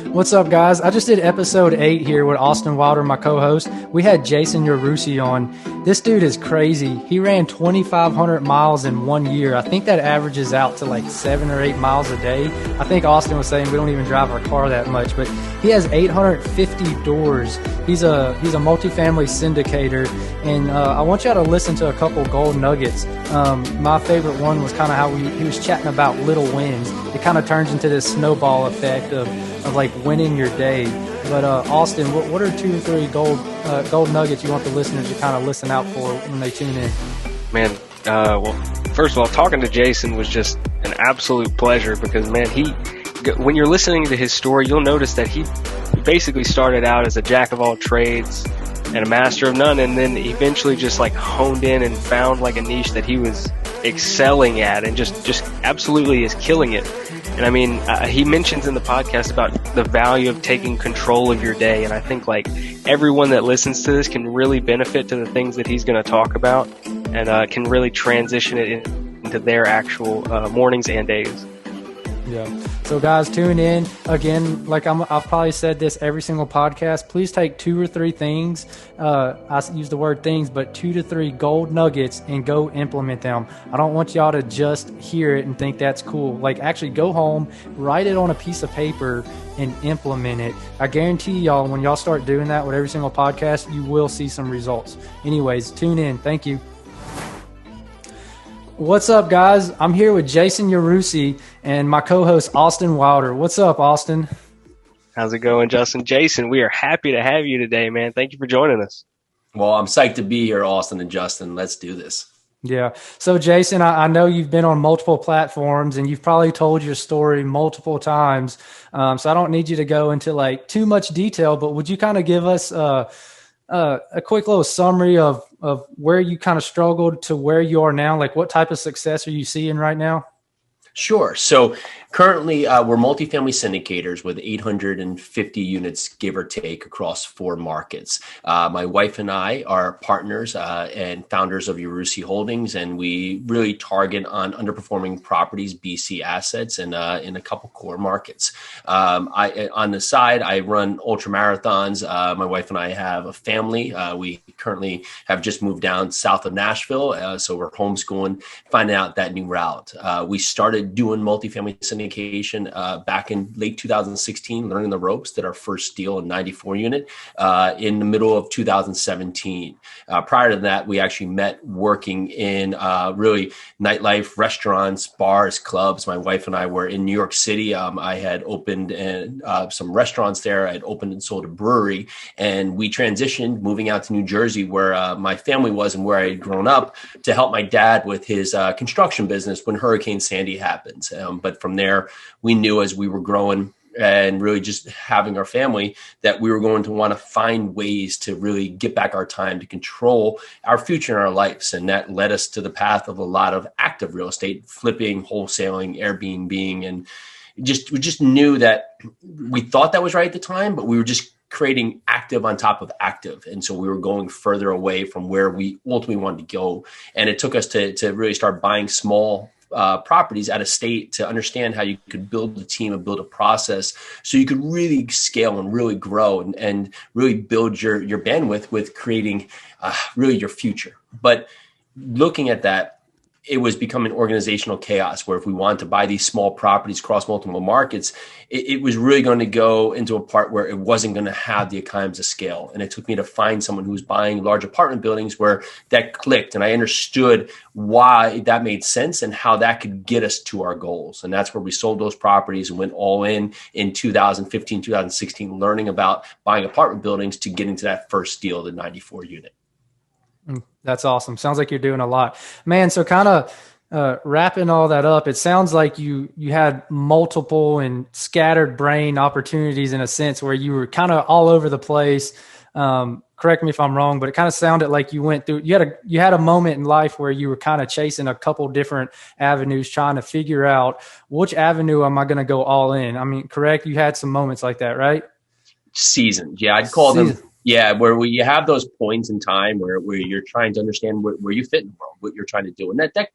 What's up, guys? I just did episode 8 here with Austin Wilder, my co-host. We had Jason Yarusi on. This dude is crazy. He ran 2,500 miles in 1 year. I think that averages out to like 7 or 8 miles a day. I think Austin was saying we don't even drive our car that much, but he has 850 doors. He's a multifamily syndicator, and I want y'all to listen to a couple gold nuggets. My favorite one was kind of how he was chatting about little wins. It kind of turns into this snowball effect of like winning your day. But Austin, what are 2 or 3 gold nuggets you want the listeners to kind of listen out for when they tune in? Man, well, first of all, talking to Jason was just an absolute pleasure because, man, when you're listening to his story, you'll notice that he basically started out as a jack of all trades and a master of none, and then eventually just like honed in and found like a niche that he was excelling at and just absolutely is killing it. And I mean, he mentions in the podcast about the value of taking control of your day. And I think like everyone that listens to this can really benefit to the things that he's going to talk about and can really transition it into their actual mornings and days. Yeah. So guys, tune in again. Like I've probably said this every single podcast. Please take 2 or 3 things. I use the word things, but 2 to 3 gold nuggets and go implement them. I don't want y'all to just hear it and think that's cool. Like actually go home, write it on a piece of paper and implement it. I guarantee y'all when y'all start doing that with every single podcast, you will see some results. Anyways, tune in. Thank you. What's up, guys? I'm here with Jason Yarusi and my co-host, Austin Wilder. What's up, Austin? How's it going, Justin? Jason, we are happy to have you today, man. Thank you for joining us. Well, I'm psyched to be here, Austin and Justin. Let's do this. Yeah. So, Jason, I know you've been on multiple platforms and you've probably told your story multiple times. So I don't need you to go into like too much detail, but would you kind of give us a quick little summary of where you kind of struggled to where you are now? Like what type of success are you seeing right now? Sure. So currently we're multifamily syndicators with 850 units, give or take, across 4 markets. My wife and I are partners and founders of Yarusi Holdings, and we really target on underperforming properties, BC assets, and in a couple core markets. On the side, I run ultra marathons. My wife and I have a family. We currently have just moved down south of Nashville, so we're homeschooling, finding out that new route. We started doing multifamily syndication back in late 2016, learning the ropes, did our first deal, a 94 unit, in the middle of 2017. Prior to that, we actually met working in really nightlife, restaurants, bars, clubs. My wife and I were in New York City. I had opened some restaurants there. I had opened and sold a brewery, and we transitioned, moving out to New Jersey, where my family was and where I had grown up, to help my dad with his construction business when Hurricane Sandy happened. But from there, we knew as we were growing and really just having our family that we were going to want to find ways to really get back our time to control our future in our lives. And that led us to the path of a lot of active real estate, flipping, wholesaling, Airbnb, and we just knew that we thought that was right at the time, but we were just creating active on top of active. And so we were going further away from where we ultimately wanted to go. And it took us to really start buying small properties out of state to understand how you could build a team and build a process so you could really scale and really grow and really build your bandwidth with creating really your future. But looking at that, it was becoming organizational chaos where if we wanted to buy these small properties across multiple markets, it was really going to go into a part where it wasn't going to have the economies of scale. And it took me to find someone who was buying large apartment buildings where that clicked. And I understood why that made sense and how that could get us to our goals. And that's where we sold those properties and went all in 2015, 2016, learning about buying apartment buildings to getting to that first deal, the 94 unit. That's awesome. Sounds like you're doing a lot, man. So kind of wrapping all that up, it sounds like you had multiple and scattered brain opportunities in a sense where you were kind of all over the place. Correct me if I'm wrong, but it kind of sounded like you went through, you had a moment in life where you were kind of chasing a couple different avenues, trying to figure out which avenue am I going to go all in? I mean, correct. You had some moments like that, right? Seasons. Yeah. I'd call them. Yeah, where you have those points in time where you're trying to understand where you fit in the world, what you're trying to do. And that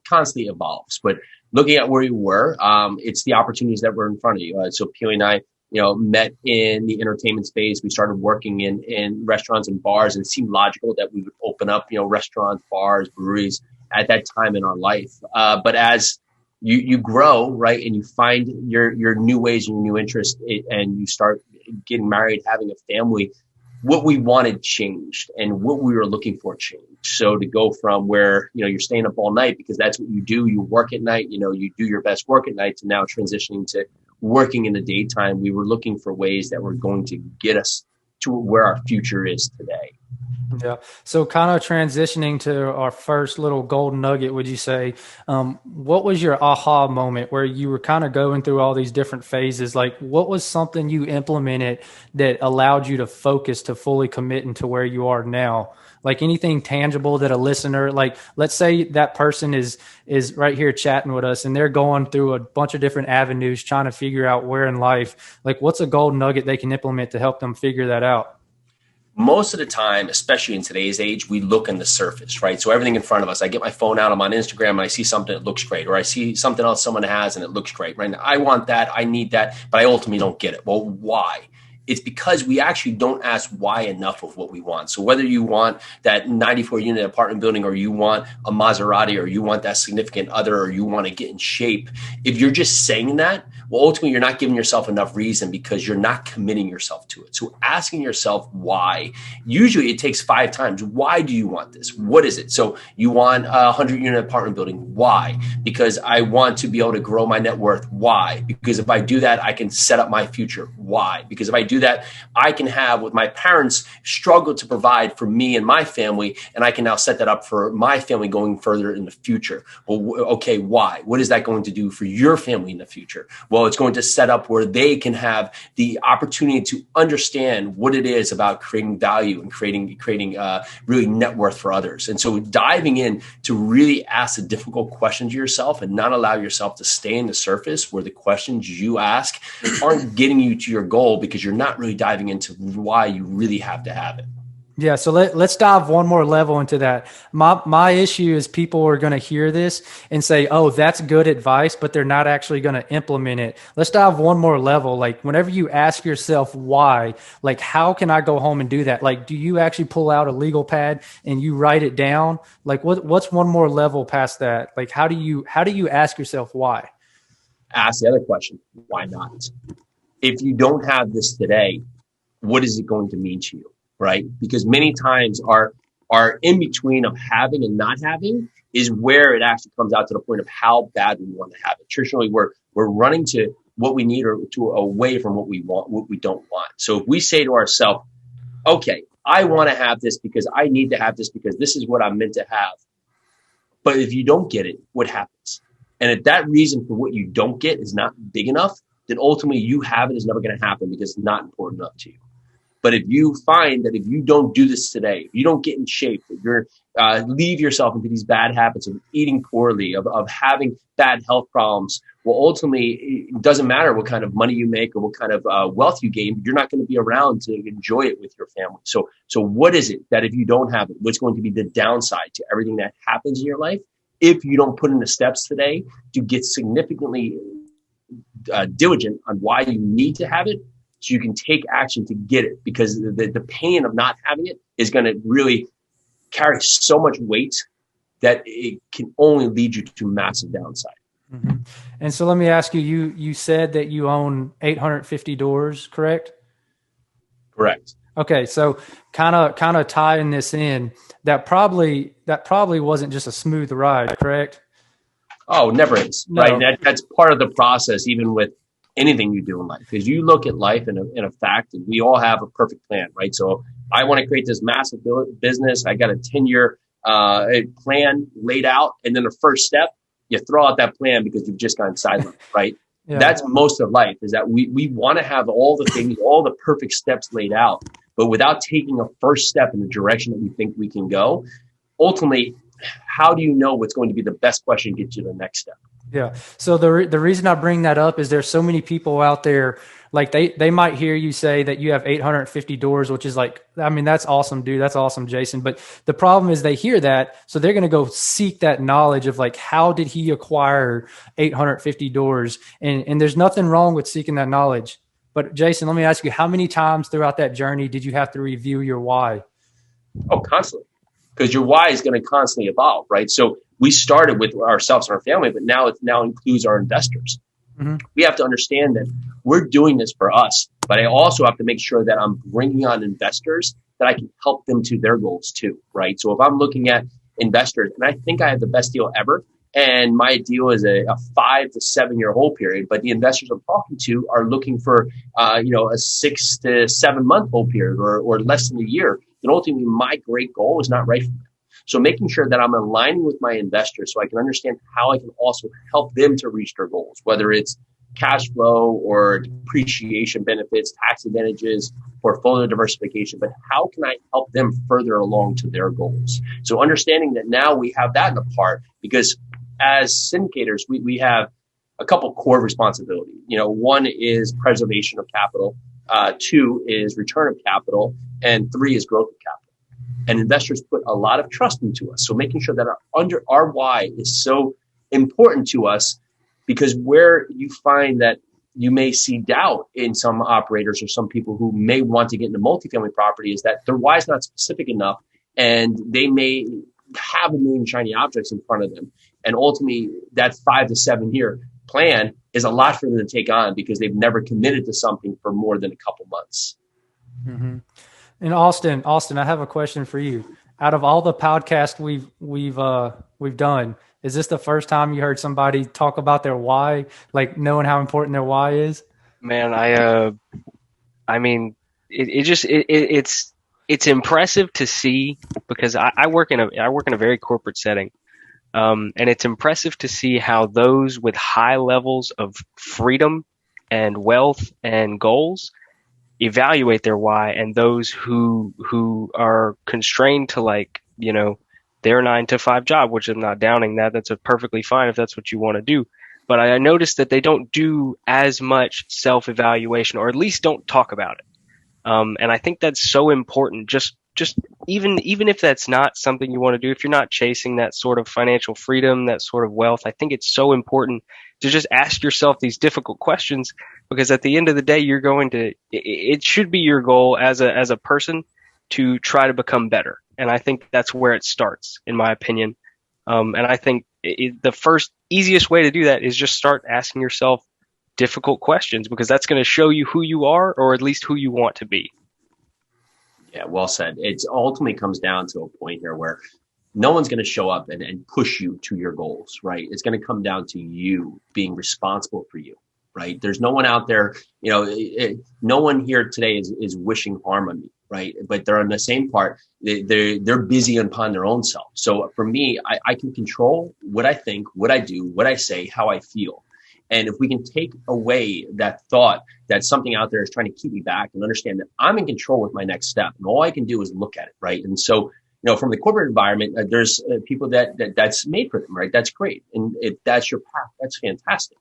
constantly evolves. But looking at where you were, it's the opportunities that were in front of you. So Peely and I met in the entertainment space. We started working in restaurants and bars, and it seemed logical that we would open up, restaurants, bars, breweries at that time in our life. But as you grow, right, and you find your new ways and your new interests, and you start getting married, having a family, what we wanted changed and what we were looking for changed. So to go from where, you're staying up all night because that's what you do, you work at night, you do your best work at night, to now transitioning to working in the daytime, we were looking for ways that were going to get us to where our future is today. Yeah. So kind of transitioning to our first little gold nugget, would you say, what was your aha moment where you were kind of going through all these different phases? Like, what was something you implemented that allowed you to focus, to fully commit into where you are now? Like anything tangible that a listener, like let's say that person is right here chatting with us and they're going through a bunch of different avenues trying to figure out where in life, like what's a gold nugget they can implement to help them figure that out? Most of the time, especially in today's age, we look on the surface, right? So everything in front of us, I get my phone out, I'm on Instagram, and I see something that looks great, or I see something else someone has and it looks great, right? Now, I want that, I need that, but I ultimately don't get it. Well, why? It's because we actually don't ask why enough of what we want. So whether you want that 94 unit apartment building, or you want a Maserati, or you want that significant other, or you want to get in shape, if you're just saying that, well, ultimately you're not giving yourself enough reason because you're not committing yourself to it. So asking yourself why, usually it takes 5 times. Why do you want this? What is it? So you want a 100 unit apartment building. Why? Because I want to be able to grow my net worth. Why? Because if I do that, I can set up my future. Why? Because if I do that, I can have what my parents struggled to provide for me and my family, and I can now set that up for my family going further in the future. Well, okay, why? What is that going to do for your family in the future? Well, it's going to set up where they can have the opportunity to understand what it is about creating value and creating really net worth for others. And so diving in to really ask a difficult question to yourself and not allow yourself to stay in the surface where the questions you ask aren't getting you to your goal because you're not really diving into why you really have to have it. Yeah. So let's dive one more level into that. My issue is people are going to hear this and say, oh, that's good advice, but they're not actually going to implement it. Let's dive one more level. Like whenever you ask yourself why, like, how can I go home and do that? Like, do you actually pull out a legal pad and you write it down? Like what's one more level past that? Like, how do you ask yourself why? Ask the other question. Why not? If you don't have this today, what is it going to mean to you? Right? Because many times our in between of having and not having is where it actually comes out to the point of how bad we want to have it. Traditionally, we're running to what we need or to away from what we want, what we don't want. So if we say to ourselves, okay, I want to have this because I need to have this because this is what I'm meant to have. But if you don't get it, what happens? And if that reason for what you don't get is not big enough, then ultimately you have it is never going to happen because it's not important enough to you. But if you find that if you don't do this today, if you don't get in shape, if you're leave yourself into these bad habits of eating poorly, of having bad health problems, well, ultimately, it doesn't matter what kind of money you make or what kind of wealth you gain, you're not going to be around to enjoy it with your family. So what is it that if you don't have it, what's going to be the downside to everything that happens in your life if you don't put in the steps today to get significantly diligent on why you need to have it? So you can take action to get it, because the pain of not having it is going to really carry so much weight that it can only lead you to massive downside. Mm-hmm. And so let me ask you, you said that you own 850 doors, correct? Correct. Okay. So kind of tying this in, that probably wasn't just a smooth ride, correct? Oh, never is. No. Right. That's part of the process, even with anything you do in life, because you look at life in a fact, and we all have a perfect plan, right? So I want to create this massive business. I got a 10-year plan laid out. And then the first step, you throw out that plan because you've just gotten sidelined, right? Yeah. That's most of life, is that we want to have all the things, all the perfect steps laid out, but without taking a first step in the direction that we think we can go, ultimately, how do you know what's going to be the best question to get you to the next step? Yeah. So the reason I bring that up is there's so many people out there, like they might hear you say that you have 850 doors, which is like, I mean, that's awesome, dude. That's awesome, Jason. But the problem is they hear that, so they're going to go seek that knowledge of like, how did he acquire 850 doors? And there's nothing wrong with seeking that knowledge. But Jason, let me ask you, how many times throughout that journey did you have to review your why? Oh, constantly. Because your why is going to constantly evolve, right? So we started with ourselves and our family, but now it now includes our investors. Mm-hmm. We have to understand that we're doing this for us, but I also have to make sure that I'm bringing on investors that I can help them to their goals too, right? So if I'm looking at investors, and I think I have the best deal ever, and my deal is a 5 to 7 year hold period, but the investors I'm talking to are looking for, a 6 to 7 month hold period or less than a year. And ultimately, my great goal is not right for them. So making sure that I'm aligning with my investors so I can understand how I can also help them to reach their goals, whether it's cash flow or depreciation benefits, tax advantages, portfolio diversification, but how can I help them further along to their goals? So understanding that now we have that in the part, because as syndicators, we have a couple core responsibilities. One is preservation of capital, 2 is return of capital, and 3 is growth of capital. And investors put a lot of trust into us. So making sure that our why is so important to us, because where you find that you may see doubt in some operators or some people who may want to get into multifamily property is that their why is not specific enough, and they may have a million shiny objects in front of them. And ultimately, that 5 to 7 year plan is a lot for them to take on because they've never committed to something for more than a couple months. Mm-hmm. And Austin, I have a question for you. Out of all the podcasts we've done, is this the first time you heard somebody talk about their why, like knowing how important their why is? Man, it's impressive to see, because I work in a very corporate setting, and it's impressive to see how those with high levels of freedom and wealth and goals evaluate their why, and those who are constrained to their 9 to 5 job, which I'm not downing that. That's perfectly fine if that's what you want to do. But I noticed that they don't do as much self-evaluation, or at least don't talk about it. And I think that's so important. Just even if that's not something you want to do, if you're not chasing that sort of financial freedom, that sort of wealth, I think it's so important to just ask yourself these difficult questions, because at the end of the day, it should be your goal as a person to try to become better. And I think that's where it starts, in my opinion. And I think the first easiest way to do that is just start asking yourself difficult questions, because that's going to show you who you are, or at least who you want to be. Yeah, well said. It ultimately comes down to a point here where no one's going to show up and push you to your goals, right? It's going to come down to you being responsible for you, right? There's no one out there, no one here today is wishing harm on me, right? But they're on the same part. They're busy upon their own self. So for me, I can control what I think, what I do, what I say, how I feel. And if we can take away that thought that something out there is trying to keep me back, and understand that I'm in control with my next step, and all I can do is look at it, right? And so, from the corporate environment, there's people that's made for them, right? That's great. And if that's your path, that's fantastic.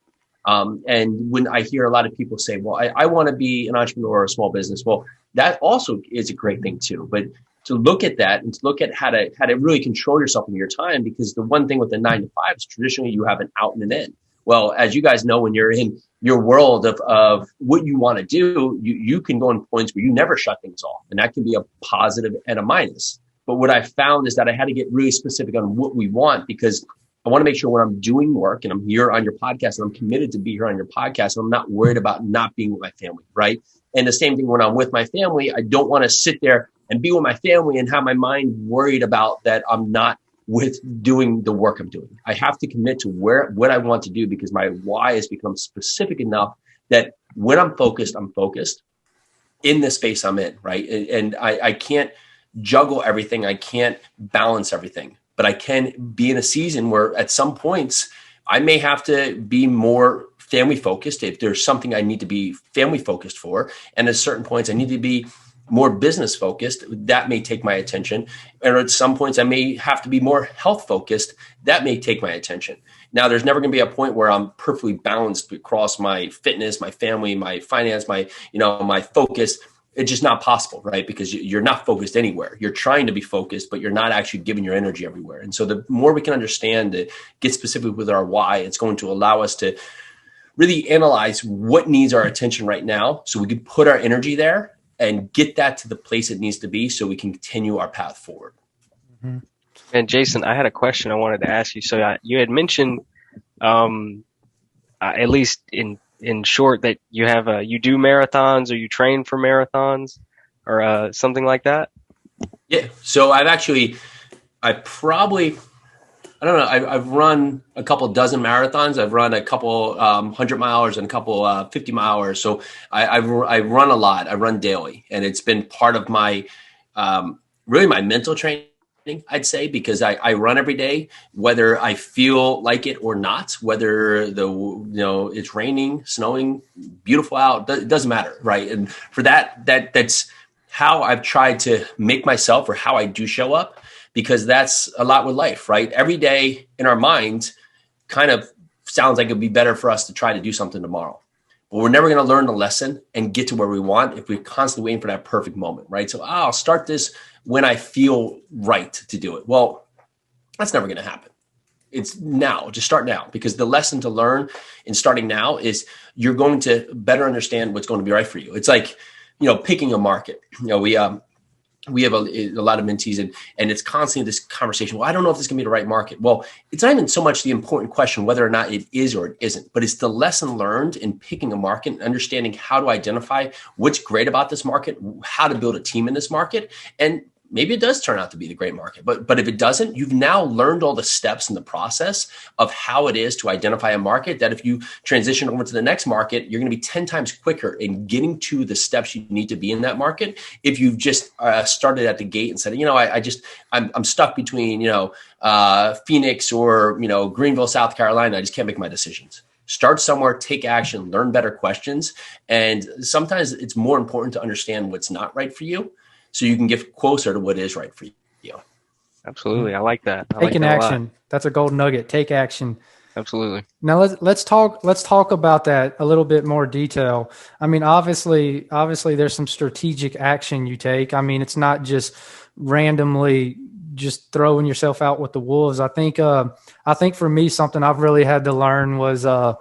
And when I hear a lot of people say, well, I want to be an entrepreneur or a small business, well, that also is a great thing too. But to look at that and to look at how to really control yourself in your time, because the one thing with the 9 to 5 is traditionally you have an out and an in. Well, as you guys know, when you're in your world of what you want to do, you can go in points where you never shut things off. And that can be a positive and a minus. But what I found is that I had to get really specific on what we want, because I want to make sure when I'm doing work and I'm here on your podcast and I'm committed to be here on your podcast, and I'm not worried about not being with my family, right? And the same thing when I'm with my family, I don't want to sit there and be with my family and have my mind worried about that I'm not with doing the work I'm doing. I have to commit to what I want to do, because my why has become specific enough that when I'm focused in the space I'm in, right? And I can't juggle everything. I can't balance everything, but I can be in a season where at some points I may have to be more family focused if there's something I need to be family focused for. And at certain points I need to be more business focused. That may take my attention. And at some points I may have to be more health focused. That may take my attention. Now, there's never going to be a point where I'm perfectly balanced across my fitness, my family, my finance, my focus. It's just not possible, right? Because you're not focused anywhere. You're trying to be focused, but you're not actually giving your energy everywhere. And so the more we can understand to get specific with our why, it's going to allow us to really analyze what needs our attention right now so we can put our energy there and get that to the place it needs to be so we can continue our path forward. Mm-hmm. And Jason, I had a question I wanted to ask you. So you had mentioned, at least in short, that you do marathons or you train for marathons or something like that. Yeah. So I've run a couple dozen marathons. I've run a couple 100 milers and a couple 50 milers. So I run a lot. I run daily, and it's been part of my really my mental training, I'd say, because I run every day, whether I feel like it or not, whether it's raining, snowing, beautiful out, it doesn't matter, right? And for that's how I've tried to make myself, or how I do show up, because that's a lot with life, right? Every day in our minds kind of sounds like it'd be better for us to try to do something tomorrow. But we're never going to learn the lesson and get to where we want if we're constantly waiting for that perfect moment, right? So I'll start this when I feel right to do it. Well, that's never going to happen. It's now. Just start now, because the lesson to learn in starting now is you're going to better understand what's going to be right for you. It's like, picking a market. We have a lot of mentees, and it's constantly this conversation. Well, I don't know if this is going to be the right market. Well, it's not even so much the important question whether or not it is or it isn't, but it's the lesson learned in picking a market and understanding how to identify what's great about this market, how to build a team in this market. And maybe it does turn out to be the great market, but if it doesn't, you've now learned all the steps in the process of how it is to identify a market, that if you transition over to the next market, you're going to be 10 times quicker in getting to the steps you need to be in that market. If you've just started at the gate and said, I'm stuck between, Phoenix or, Greenville, South Carolina, I just can't make my decisions. Start somewhere, take action, learn better questions. And sometimes it's more important to understand what's not right for you, so you can get closer to what is right for you. Absolutely. I like that. Taking action. That's a gold nugget. Take action. Absolutely. Now let's talk about that a little bit more detail. I mean, obviously there's some strategic action you take. I mean, it's not just randomly just throwing yourself out with the wolves. I think for me, something I've really had to learn was kind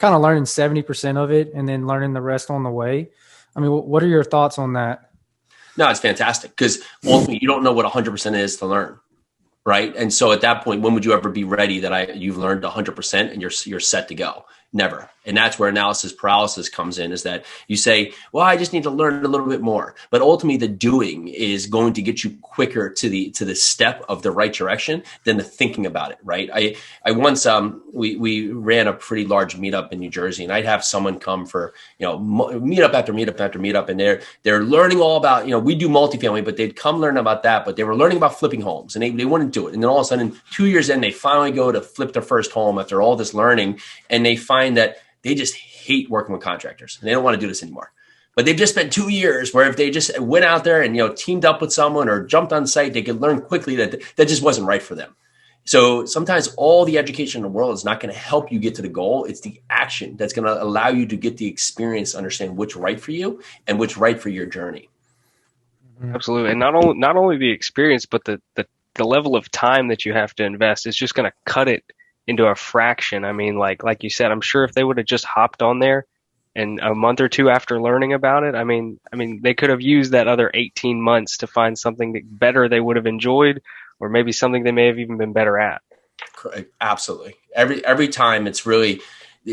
of learning 70% of it and then learning the rest on the way. I mean, what are your thoughts on that? No, it's fantastic, because ultimately you don't know what 100% is to learn, right? And so at that point, when would you ever be ready that you've learned 100% and you're set to go? Never. And that's where analysis paralysis comes in, is that you say, well, I just need to learn a little bit more. But ultimately the doing is going to get you quicker to the step of the right direction than the thinking about it, right? I once, we ran a pretty large meetup in New Jersey, and I'd have someone come for, meetup after meetup after meetup. And they're learning all about, we do multifamily, but they'd come learn about that, but they were learning about flipping homes, and they wouldn't do it. And then all of a sudden, 2 years in, they finally go to flip their first home after all this learning, and they find that they just hate working with contractors and they don't want to do this anymore. But they've just spent 2 years where if they just went out there and, teamed up with someone or jumped on site, they could learn quickly that just wasn't right for them. So sometimes all the education in the world is not going to help you get to the goal. It's the action that's going to allow you to get the experience to understand what's right for you and what's right for your journey. Absolutely. And not only the experience, but the level of time that you have to invest is just going to cut it into a fraction. I mean, like you said, I'm sure if they would have just hopped on there and a month or two after learning about it, I mean, they could have used that other 18 months to find something better they would have enjoyed, or maybe something they may have even been better at. Absolutely. Every time it's really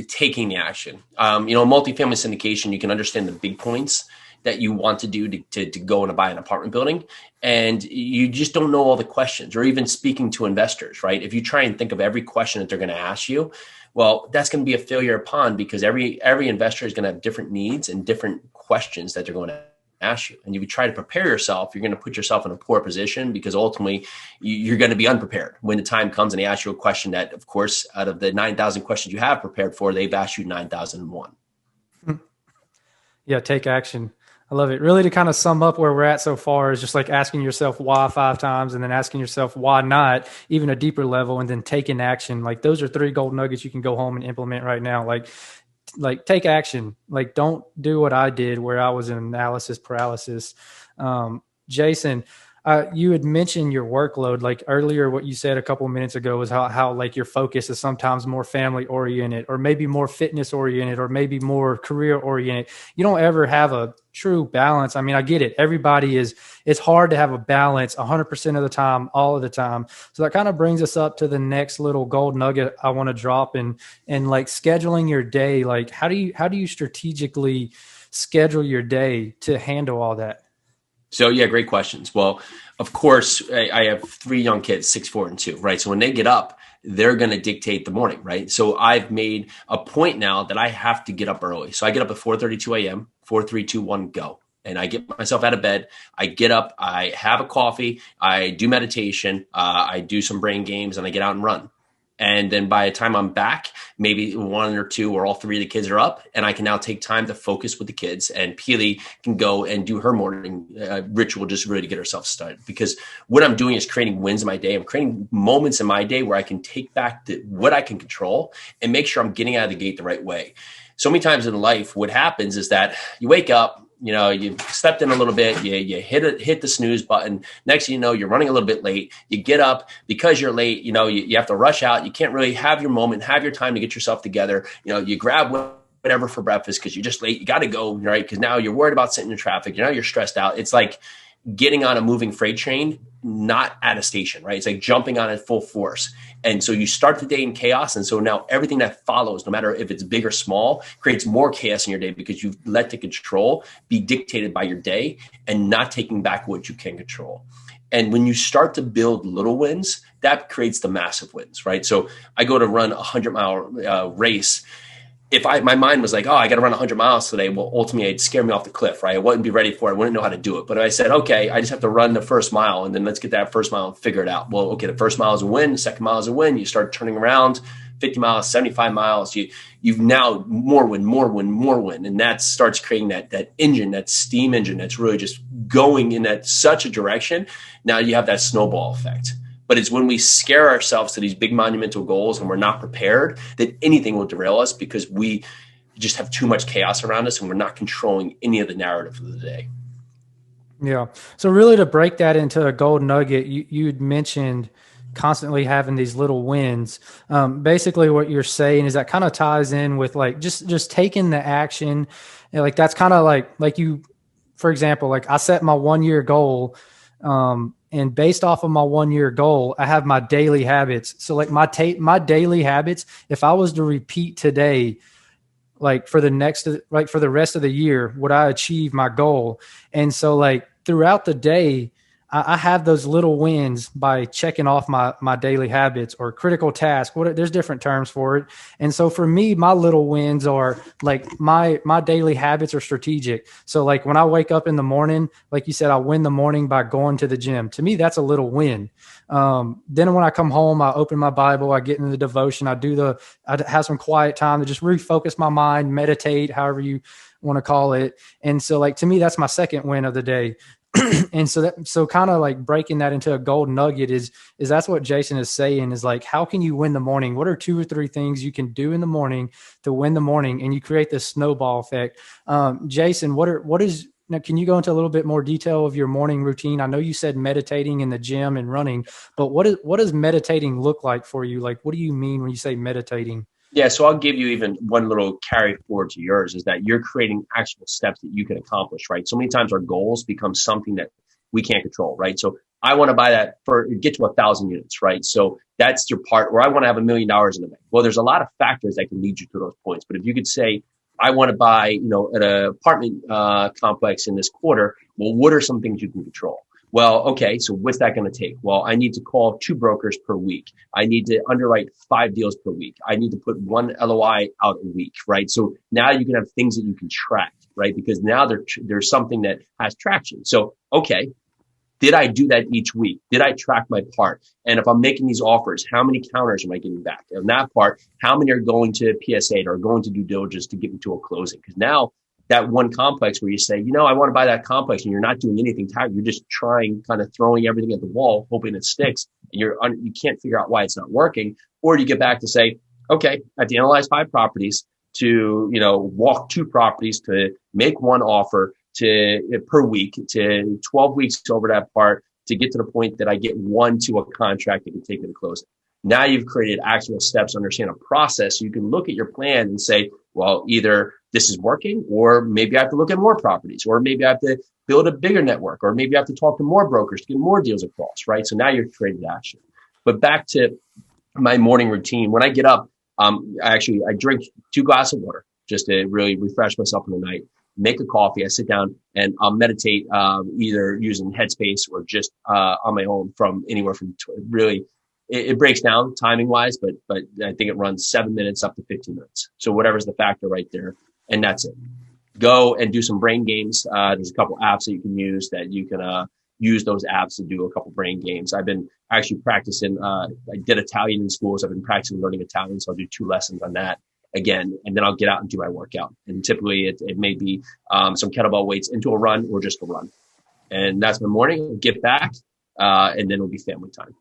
taking the action. Multifamily syndication, you can understand the big points that you want to do to go and buy an apartment building. And you just don't know all the questions, or even speaking to investors, right? If you try and think of every question that they're going to ask you, well, that's going to be a failure upon, because every investor is going to have different needs and different questions that they're going to ask you. And if you try to prepare yourself, you're going to put yourself in a poor position, because ultimately you're going to be unprepared when the time comes and they ask you a question that, of course, out of the 9,000 questions you have prepared for, they've asked you 9,001. Yeah, take action. I love it. Really, to kind of sum up where we're at so far is just like asking yourself why 5 times, and then asking yourself why not, even a deeper level, and then taking action. Like, those are 3 gold nuggets you can go home and implement right now. Like take action. Like, don't do what I did where I was in analysis paralysis. Jason, You had mentioned your workload, like earlier, what you said a couple of minutes ago was how like your focus is sometimes more family oriented, or maybe more fitness oriented, or maybe more career oriented. You don't ever have a true balance. I mean, I get it. It's hard to have a balance 100% of the time, all of the time. So that kind of brings us up to the next little gold nugget I want to drop and like scheduling your day. Like, how do you strategically schedule your day to handle all that? So yeah, great questions. Well, of course, I have 3 young kids, 6, 4, and 2, right? So when they get up, they're going to dictate the morning, right? So I've made a point now that I have to get up early. So I get up at 4:32 a.m., 4, 3, 2, 1, go. And I get myself out of bed. I get up, I have a coffee, I do meditation, I do some brain games, and I get out and run. And then by the time I'm back, maybe 1 or 2 or all 3 of the kids are up, and I can now take time to focus with the kids. And Peely can go and do her morning ritual just really to get herself started. Because what I'm doing is creating wins in my day. I'm creating moments in my day where I can take back what I can control and make sure I'm getting out of the gate the right way. So many times in life, what happens is that you wake up, you stepped in a little bit, you hit the snooze button. Next thing you know, you're running a little bit late. You get up because you're late. You have to rush out. You can't really have your moment, have your time to get yourself together. You grab whatever for breakfast because you're just late. You got to go, right? Because now you're worried about sitting in traffic. You're stressed out. It's like getting on a moving freight train, not at a station, right? It's like jumping on it full force. And so you start the day in chaos. And so now everything that follows, no matter if it's big or small, creates more chaos in your day because you've let the control be dictated by your day and not taking back what you can control. And when you start to build little wins, that creates the massive wins, right? So I go to run a 100-mile race. If my mind was like, oh, I got to run 100 miles today, well, ultimately it'd scare me off the cliff, right? I wouldn't be ready for it. I wouldn't know how to do it. But if I said, okay, I just have to run the first mile and then let's get that first mile and figure it out. Well, okay, the first mile is a win. The second mile is a win. You start turning around 50 miles, 75 miles. You've now more win. And that starts creating that engine, that steam engine that's really just going in that such a direction. Now you have that snowball effect. But it's when we scare ourselves to these big monumental goals and we're not prepared that anything will derail us because we just have too much chaos around us and we're not controlling any of the narrative of the day. Yeah. So really to break that into a gold nugget, you'd mentioned constantly having these little wins. Basically what you're saying is that kind of ties in with like just taking the action. And like that's kind of like you, for example, like I set my 1-year goal, and based off of my 1-year goal, I have my daily habits. So like my daily habits, if I was to repeat today, like for the rest of the year, would I achieve my goal? And so like throughout the day, I have those little wins by checking off my daily habits or critical task. There's different terms for it. And so for me, my little wins are like my daily habits are strategic. So like when I wake up in the morning, like you said, I win the morning by going to the gym. To me, that's a little win. Then when I come home, I open my Bible, I get into the devotion, I have some quiet time to just refocus my mind, meditate, however you want to call it. And so like, to me, that's my second win of the day. And so kind of like breaking that into a gold nugget is that's what Jason is saying is like, how can you win the morning? What are 2 or 3 things you can do in the morning to win the morning? And you create this snowball effect. Jason, now, can you go into a little bit more detail of your morning routine? I know you said meditating in the gym and running, but what does meditating look like for you? Like, what do you mean when you say meditating? Yeah, so I'll give you even one little carry forward to yours is that you're creating actual steps that you can accomplish, right? So many times our goals become something that we can't control, right? So I want to buy that get to 1,000 units, right? So that's your part, or I want to have $1 million in the bank. Well, there's a lot of factors that can lead you to those points. But if you could say, I want to buy, an apartment complex in this quarter, well, what are some things you can control? Well, okay, so what's that going to take? Well, I need to call 2 brokers per week. I need to underwrite 5 deals per week. I need to put 1 LOI out a week, right? So now you can have things that you can track, right? Because now there's something that has traction. So, okay, did I do that each week? Did I track my part? And if I'm making these offers, how many counters am I getting back? And that part, how many are going to PSA or going to due diligence to get me to a closing? Because now that one complex where you say, I want to buy that complex and you're not doing anything, you're just trying, kind of throwing everything at the wall, hoping it sticks. And you can't figure out why it's not working. Or do you get back to say, okay, I have to analyze 5 properties to, walk 2 properties to make 1 offer per week to 12 weeks over that part to get to the point that I get one to a contract that can take me to closing. Now you've created actual steps, understand a process. So you can look at your plan and say, well, either this is working, or maybe I have to look at more properties, or maybe I have to build a bigger network, or maybe I have to talk to more brokers to get more deals across, right? So now you've created action. But back to my morning routine, when I get up, I drink 2 glasses of water just to really refresh myself in the night, make a coffee. I sit down and I'll meditate, either using Headspace or just on my own from anywhere from really. It breaks down timing wise, but I think it runs 7 minutes up to 15 minutes. So whatever's the factor right there. And that's it. Go and do some brain games. There's a couple apps that you can use that you can use those apps to do a couple brain games. I've been actually practicing. I did Italian in school, so I've been practicing learning Italian. So I'll do 2 lessons on that again, and then I'll get out and do my workout. And typically it may be some kettlebell weights into a run or just a run. And that's my morning. I'll get back, and then it'll be family time.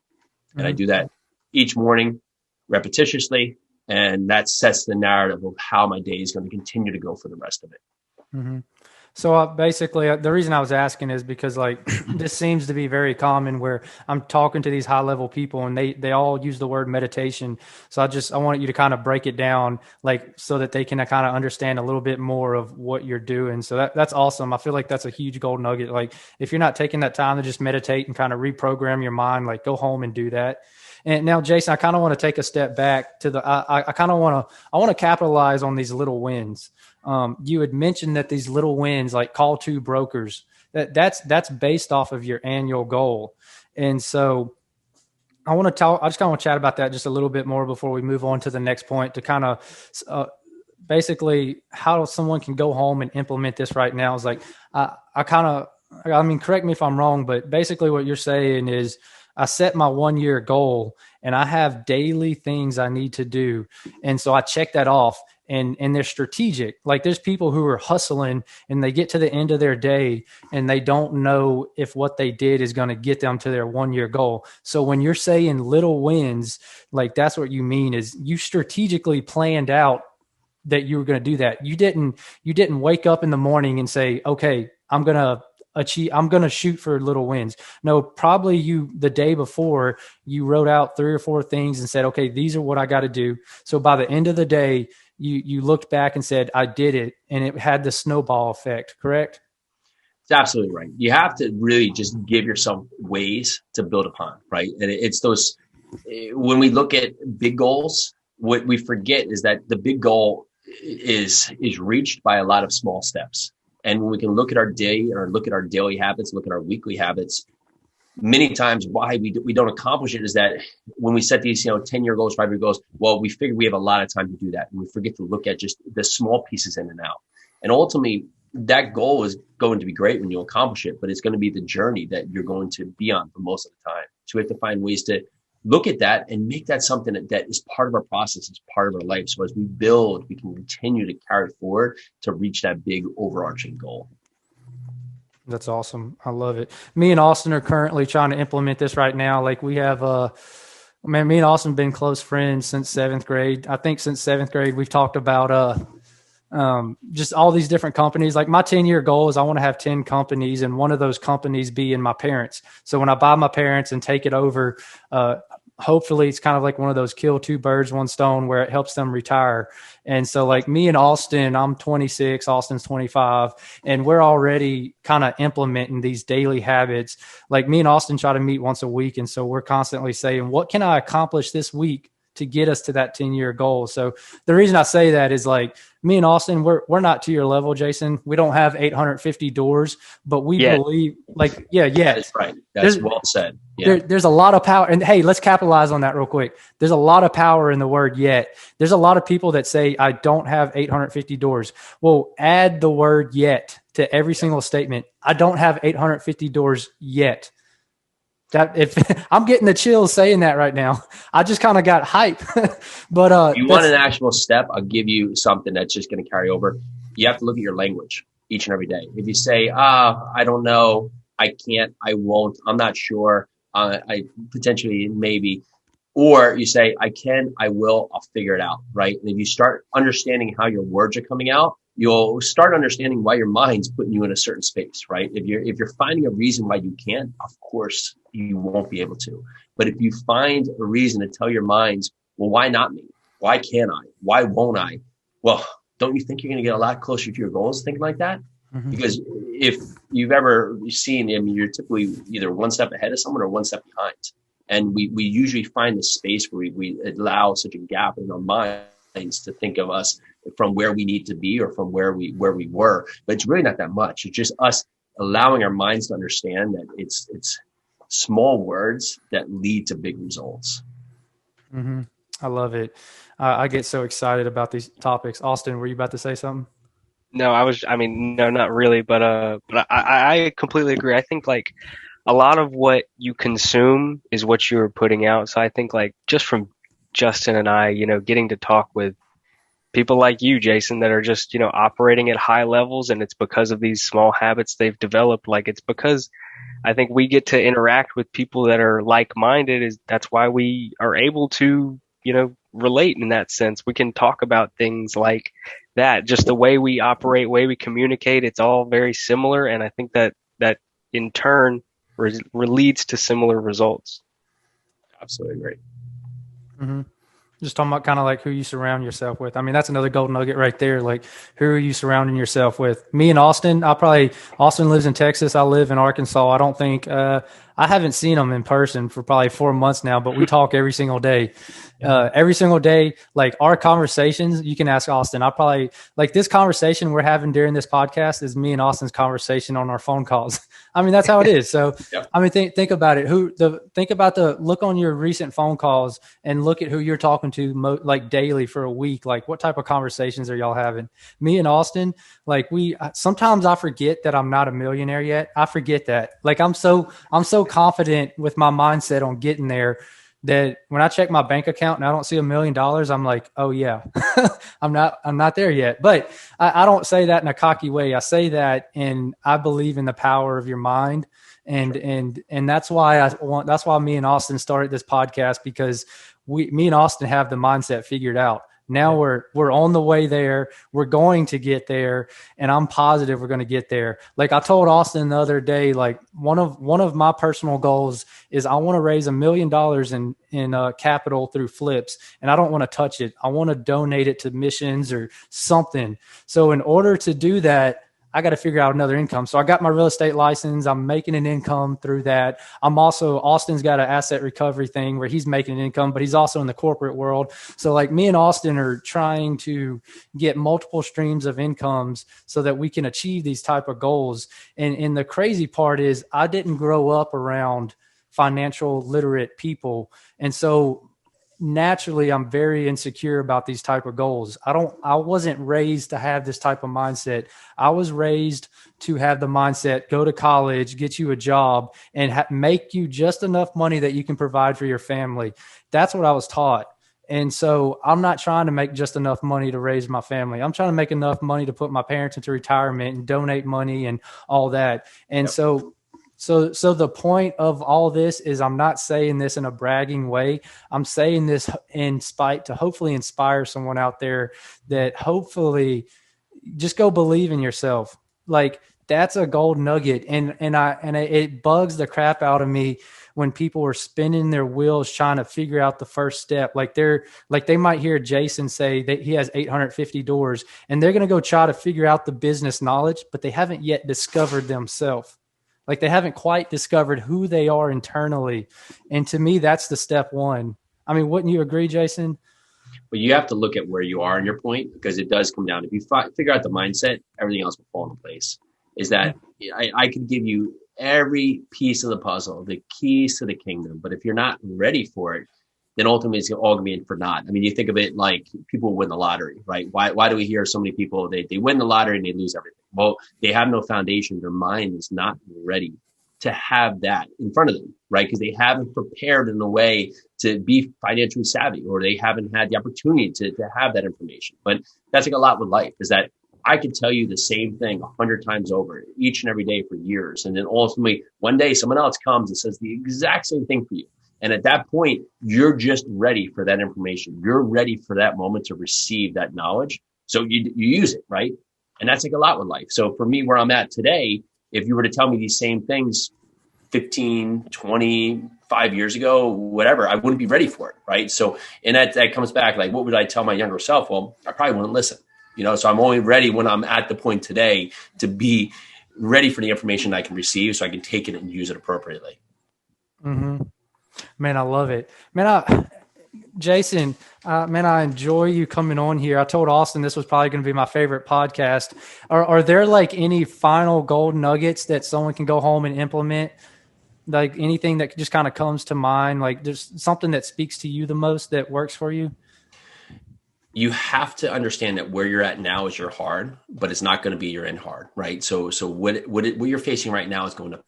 And I do that each morning repetitiously. And that sets the narrative of how my day is going to continue to go for the rest of it. Mm-hmm. So basically, the reason I was asking is because like this seems to be very common where I'm talking to these high level people and they all use the word meditation. So I want you to kind of break it down, like so that they can kind of understand a little bit more of what you're doing. So that's awesome. I feel like that's a huge gold nugget. Like if you're not taking that time to just meditate and kind of reprogram your mind, like go home and do that. And now, Jason, I kind of want to take a step back to I want to capitalize on these little wins. You had mentioned that these little wins, like call 2 brokers, that's based off of your annual goal. And so I just kind of want to chat about that just a little bit more before we move on to the next point to kind of, basically how someone can go home and implement this right now is like, correct me if I'm wrong, but basically what you're saying is, I set my 1-year goal and I have daily things I need to do. And so I check that off and they're strategic. Like there's people who are hustling and they get to the end of their day and they don't know if what they did is going to get them to their 1-year goal. So when you're saying little wins, like that's what you mean is you strategically planned out that you were going to do that. You didn't wake up in the morning and say, okay, I'm going to shoot for little wins. No, probably the day before you wrote out 3 or 4 things and said, okay, these are what I got to do. So by the end of the day, you looked back and said, I did it. And it had the snowball effect, correct? It's absolutely right. You have to really just give yourself ways to build upon, right? And it's those, when we look at big goals, what we forget is that the big goal is reached by a lot of small steps. And when we can look at our day or look at our daily habits, look at our weekly habits, many times why we don't accomplish it is that when we set these, 10-year goals, 5-year goals, well, we figure we have a lot of time to do that. And we forget to look at just the small pieces in and out. And ultimately, that goal is going to be great when you accomplish it, but it's going to be the journey that you're going to be on for most of the time. So we have to find ways to look at that and make that something that is part of our process, is part of our life. So as we build, we can continue to carry it forward to reach that big overarching goal. That's awesome. I love it. Me and Austin are currently trying to implement this right now. Like we have, me and Austin have been close friends since 7th grade. I think since 7th grade, we've talked about, just all these different companies. Like my 10-year goal is I want to have 10 companies and one of those companies being my parents. So when I buy my parents and take it over, hopefully it's kind of like one of those kill 2 birds, 1 stone where it helps them retire. And so like me and Austin, I'm 26, Austin's 25, and we're already kind of implementing these daily habits. Like me and Austin try to meet once a week. And so we're constantly saying, what can I accomplish this week to get us to that 10-year goal? So the reason I say that is like me and Austin, we're not to your level, Jason. We don't have 850 doors, but we believe like, That's right. That's well said. Yeah. There's a lot of power. And hey, let's capitalize on that real quick. There's a lot of power in the word yet. There's a lot of people that say, I don't have 850 doors. Well, add the word yet to every single statement. I don't have 850 doors yet. That if I'm getting the chills saying that right now, I just kind of got hype. But you want an actual step, I'll give you something that's just going to carry over. You have to look at your language each and every day. If you say, I don't know, I can't, I won't, I'm not sure, I potentially maybe, or you say, I can, I will, I'll figure it out, right? And if you start understanding how your words are coming out, you'll start understanding why your mind's putting you in a certain space, right? If you're finding a reason why you can't, of course you won't be able to. But if you find a reason to tell your minds, well, why not me? Why can't I? Why won't I? Well, don't you think you're going to get a lot closer to your goals thinking like that? Mm-hmm. Because if you've ever seen, I mean, you're typically either one step ahead of someone or one step behind. And we usually find the space where we allow such a gap in our minds to think of us from where we need to be or from where we were. But it's really not that much. It's just us allowing our minds to understand that it's small words that lead to big results. Mm-hmm. I love it. I get so excited about these topics. Austin, were you about to say something? No, no, not really, but I completely agree. I think like a lot of what you consume is what you're putting out. So I think like just from Justin and I, getting to talk with people like you, Jason, that are just, operating at high levels, and it's because of these small habits they've developed. Like it's because I think we get to interact with people that are like-minded. That's why we are able to, relate in that sense. We can talk about things like that, just the way we operate, way we communicate. It's all very similar. And I think that in turn leads to similar results. Absolutely great. Mm-hmm. Just talking about kind of like who you surround yourself with. I mean, that's another gold nugget right there. Like, who are you surrounding yourself with? Me and Austin, Austin lives in Texas. I live in Arkansas. I don't think, I haven't seen him in person for probably 4 months now, but we talk every single day. Every single day, like our conversations, you can ask Austin. I probably like this conversation we're having during this podcast is me and Austin's conversation on our phone calls. I mean, that's how it is. So, yep. I mean, think about it. Think about look on your recent phone calls and look at who you're talking to like daily for a week. Like what type of conversations are y'all having? Me and Austin, like sometimes I forget that I'm not a millionaire yet. I forget that. Like I'm so confident with my mindset on getting there that when I check my bank account and I don't see $1 million, I'm like, oh yeah, I'm not there yet. But I don't say that in a cocky way. I say that and I believe in the power of your mind. And that's why me and Austin started this podcast, because me and Austin have the mindset figured out. Now we're on the way there. We're going to get there, and I'm positive we're going to get there. Like I told Austin the other day, like one of my personal goals is I want to raise $1 million in capital through flips, and I don't want to touch it. I want to donate it to missions or something. So in order to do that, I got to figure out another income. So I got my real estate license. I'm making an income through that. Austin's got an asset recovery thing where he's making an income, but he's also in the corporate world. So like me and Austin are trying to get multiple streams of incomes so that we can achieve these type of goals. And the crazy part is I didn't grow up around financial literate people. And so naturally, I'm very insecure about these type of goals. I wasn't raised to have this type of mindset. I was raised to have the mindset, go to college, get you a job, and make you just enough money that you can provide for your family. That's what I was taught. And so I'm not trying to make just enough money to raise my family. I'm trying to make enough money to put my parents into retirement and donate money and all that. And yep. So the point of all this is I'm not saying this in a bragging way. I'm saying this to hopefully inspire someone out there that hopefully just go believe in yourself. Like that's a gold nugget. And it bugs the crap out of me when people are spinning their wheels trying to figure out the first step. Like they might hear Jason say that he has 850 doors and they're going to go try to figure out the business knowledge, but they haven't yet discovered themselves. Like they haven't quite discovered who they are internally. And to me, that's the step one. I mean, wouldn't you agree, Jason? Well, you have to look at where you are in your point, because it does come down. If you figure out the mindset, everything else will fall into place. Is that I could give you every piece of the puzzle, the keys to the kingdom. But if you're not ready for it, then ultimately it's all going to be in for naught. I mean, you think of it like people win the lottery, right? Why do we hear so many people, they win the lottery and they lose everything? Well, they have no foundation. Their mind is not ready to have that in front of them, right? Because they haven't prepared in a way to be financially savvy, or they haven't had the opportunity to have that information. But that's like a lot with life, is that I could tell you the same thing 100 times over each and every day for years. And then ultimately one day someone else comes and says the exact same thing for you. And at that point, you're just ready for that information. You're ready for that moment to receive that knowledge. So you use it, right? And that's like a lot with life. So for me, where I'm at today, if you were to tell me these same things 15, 25 years ago, whatever, I wouldn't be ready for it. Right. So, and that comes back, like, what would I tell my younger self? Well, I probably wouldn't listen, so I'm only ready when I'm at the point today to be ready for the information I can receive so I can take it and use it appropriately. Mm-hmm. Man, I love it. Man, Jason, man, I enjoy you coming on here. I told Austin this was probably going to be my favorite podcast. Are there like any final gold nuggets that someone can go home and implement? Like anything that just kind of comes to mind? Like there's something that speaks to you the most that works for you? You have to understand that where you're at now is your hard, but it's not going to be your end hard, right? So what you're facing right now is going to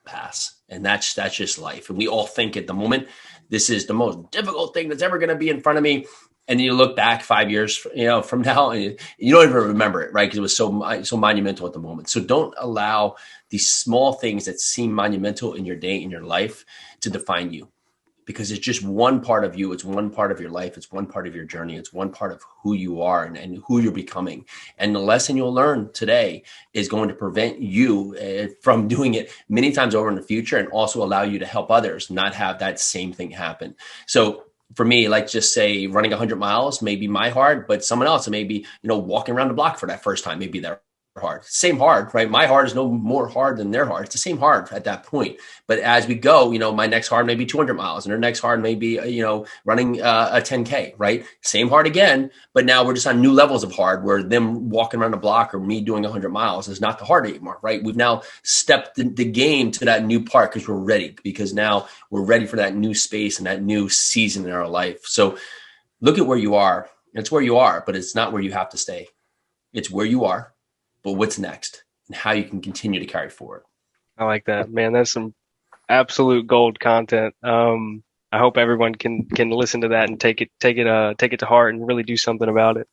pass, and that's just life. And we all think at the moment, this is the most difficult thing that's ever going to be in front of me. And then you look back 5 years, from now, and you don't even remember it, right? Because it was so monumental at the moment. So don't allow these small things that seem monumental in your day, in your life, to define you. Because it's just one part of you. It's one part of your life. It's one part of your journey. It's one part of who you are and who you're becoming. And the lesson you'll learn today is going to prevent you from doing it many times over in the future, and also allow you to help others not have that same thing happen. So for me, like just say running 100 miles may be my hard, but someone else, maybe, walking around the block for that first time, maybe their hard. Same hard, right? My hard is no more hard than their hard. It's the same hard at that point. But as we go, my next hard may be 200 miles, and their next hard may be, running a 10K, right? Same hard again, but now we're just on new levels of hard, where them walking around the block or me doing 100 miles is not the hard anymore, right? We've now stepped the game to that new part because we're ready, because now we're ready for that new space and that new season in our life. So look at where you are. It's where you are, but it's not where you have to stay. It's where you are, but what's next and how you can continue to carry forward. I like that, man. That's some absolute gold content. I hope everyone can listen to that and take it to heart and really do something about it.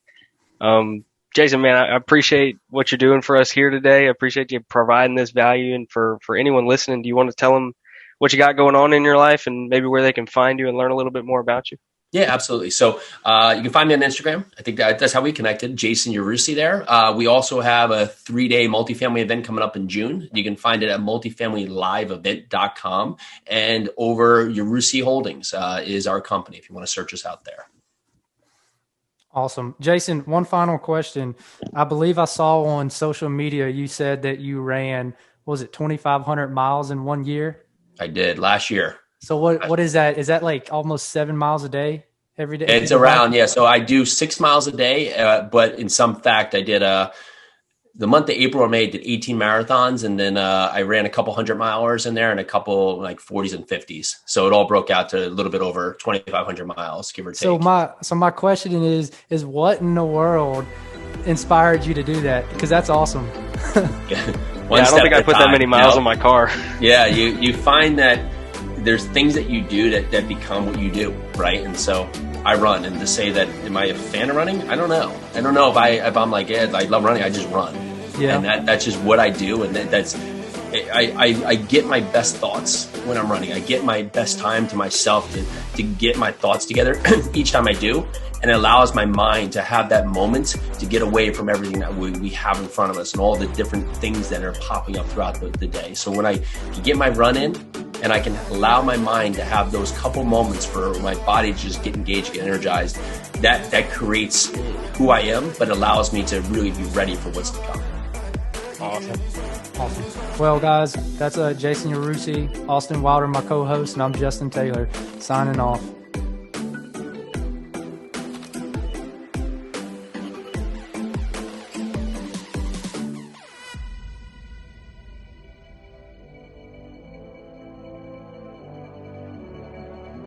Jason, man, I appreciate what you're doing for us here today. I appreciate you providing this value. And for anyone listening, do you want to tell them what you got going on in your life and maybe where they can find you and learn a little bit more about you? Yeah, absolutely. So you can find me on Instagram. I think that's how we connected. Jason Yarusi there. We also have a 3-day multifamily event coming up in June. You can find it at multifamilyliveevent.com. And over Yarusi Holdings is our company if you want to search us out there. Awesome. Jason, one final question. I believe I saw on social media you said that you ran, was it 2,500 miles in 1 year? I did last year. So what is that? Is that like almost 7 miles a day every day? It's around, yeah. So I do 6 miles a day, but in some fact, I did the month of April or May, I did 18 marathons, and then I ran a couple 100-milers in there and a couple like 40s and 50s. So it all broke out to a little bit over 2,500 miles, give or take. So my question is what in the world inspired you to do that? Because that's awesome. I don't think I put that many miles on my car. Yeah, you find that there's things that you do that become what you do, right? And so I run, and to say that, am I a fan of running? I don't know. I don't know if I'm like, yeah, I love running. I just run, and that's just what I do, and I get my best thoughts when I'm running. I get my best time to myself to get my thoughts together each time I do, and it allows my mind to have that moment to get away from everything that we have in front of us and all the different things that are popping up throughout the day. So when I can get my run in, and I can allow my mind to have those couple moments for my body to just get engaged, get energized, that creates who I am, but allows me to really be ready for what's to come. Awesome. Well, guys, that's Jason Yarusi, Austin Wilder, my co-host, and I'm Justin Taylor, signing off.